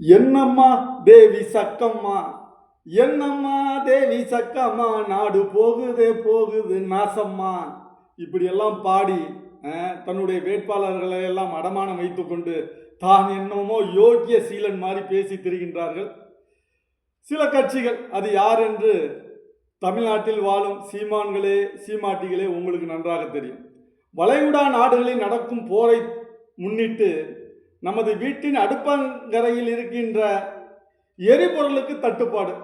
என்னம்மா தேவி சக்கம்மா, என்னம்மா தேவி சக்கம்மா, நாடு போகுதே போகுது நாசம்மா. இப்படியெல்லாம் பாடி தன்னுடைய வேட்பாளர்களை எல்லாம் அடமானம் வைத்துக்கொண்டு தான் என்னமோ யோக்கிய சீலன் மாதிரி பேசி திரிகின்றார்கள் சில கட்சிகள். அது யார் என்று தமிழ்நாட்டில் வாழும் சீமான்களே சீமாட்டிகளே உங்களுக்கு நன்றாக தெரியும். வளைகுடா நாடுகளில் நடக்கும் போரை முன்னிட்டு நமது வீட்டின் அடுப்பங்கரையில் இருக்கின்ற எரிபொருளுக்கு தட்டுப்பாடு.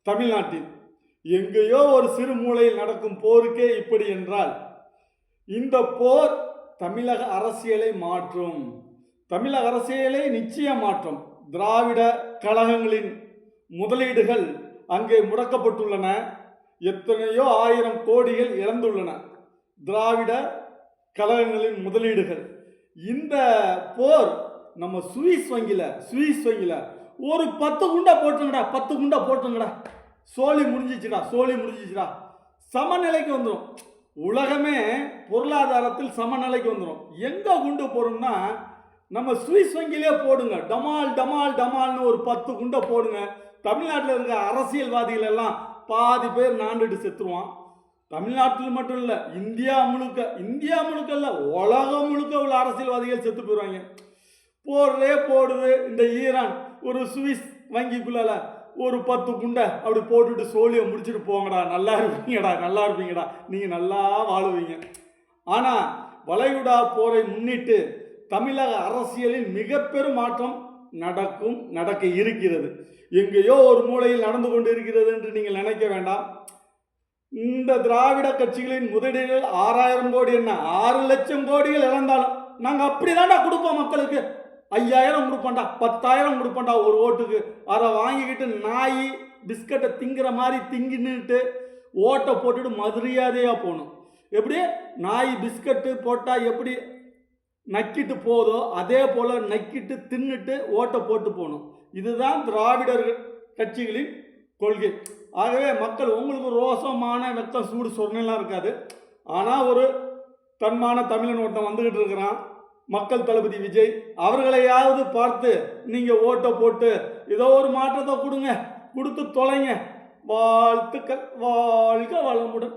தமிழ்நாட்டில் எங்கேயோ ஒரு சிறு மூலையில் நடக்கும் போருக்கே இப்படி என்றால் இந்த போர் தமிழக அரசியலை மாற்றும். தமிழக அரசியலை நிச்சயம் மாற்றும். திராவிட கழகங்களின் முதலீடுகள் அங்கே முடக்கப்பட்டுள்ளன. எத்தனையோ ஆயிரம் கோடிகள் இழந்துள்ளன திராவிட கழகங்களின் முதலீடுகள். இந்த போர் நம்ம சுவிஸ் வங்கியில் ஒரு 10 குண்டா போட்டுங்கடா, சோழி முடிஞ்சிச்சுடா, சமநிலைக்கு வந்துடும். உலகமே பொருளாதாரத்தில் சமநிலைக்கு வந்துடும். எங்கே குண்டு போடும்னா நம்ம சுவிஸ் வங்கியிலே போடுங்க. டமால்னு ஒரு 10 குண்டை போடுங்க. தமிழ்நாட்டில் இருக்க அரசியல்வாதிகள் எல்லாம் பாதி பேர் நாண்டுட்டு செத்துருவான். தமிழ்நாட்டில் மட்டும் இல்லை, இந்தியா முழுக்க இல்லை, உலகம் முழுக்க உள்ள அரசியல்வாதிகள் செத்து போயிடுவாங்க. போடுது இந்த ஈரான் ஒரு சுவிஸ் வங்கிக்குள்ளால ஒரு 10 குண்டை அப்படி போட்டுட்டு சோழியை முடிச்சுட்டு போங்கடா, நல்லா இருப்பீங்கடா, நீங்கள் நல்லா வாழுவீங்க. ஆனால் வளைகுடா போரை முன்னிட்டு தமிழக அரசியலில் மிக பெரும் மாற்றம் நடக்க இருக்கிறது. எங்கேயோ ஒரு மூலையில் நடந்து கொண்டு இருக்கிறது என்று நீங்கள் நினைக்க வேண்டாம். இந்த திராவிட கட்சிகளின் முதலீடுகள் 6000 கோடி என்ன 6 லட்சம் கோடிகள் இழந்தாலும் நாங்கள் அப்படிதான்டா கொடுப்போம். மக்களுக்கு 5000 கொடுப்போம்டா, 10000 கொடுப்போம்டா ஒரு ஓட்டுக்கு. அதை வாங்கிக்கிட்டு நாய் பிஸ்கட்டை திங்கிற மாதிரி திங்கின்னுட்டு ஓட்டை போட்டுட்டு மரியாதையாக போகணும். எப்படி நாய் பிஸ்கட்டு போட்டால் எப்படி நக்கிட்டு போதோ அதே போல் நக்கிட்டு தின்னுட்டு ஓட்டை போட்டு போகணும். இதுதான் திராவிடர்கள் கட்சிகளின் கொள்கை. ஆகவே மக்கள் உங்களுக்கு ரோசமான வெக்கம் சூடு சொன்னெல்லாம் இருக்காது. ஆனால் ஒரு தன்மான தமிழன் ஒருத்தன் வந்துக்கிட்டு இருக்கிறான், மக்கள் தளபதி விஜய். அவர்களையாவது பார்த்து நீங்கள் ஓட்டை போட்டு ஏதோ ஒரு மாற்றத்தை கொடுத்து தொலைங்க. வாழ்த்துக்கள். வாழ்க வளமுடன்.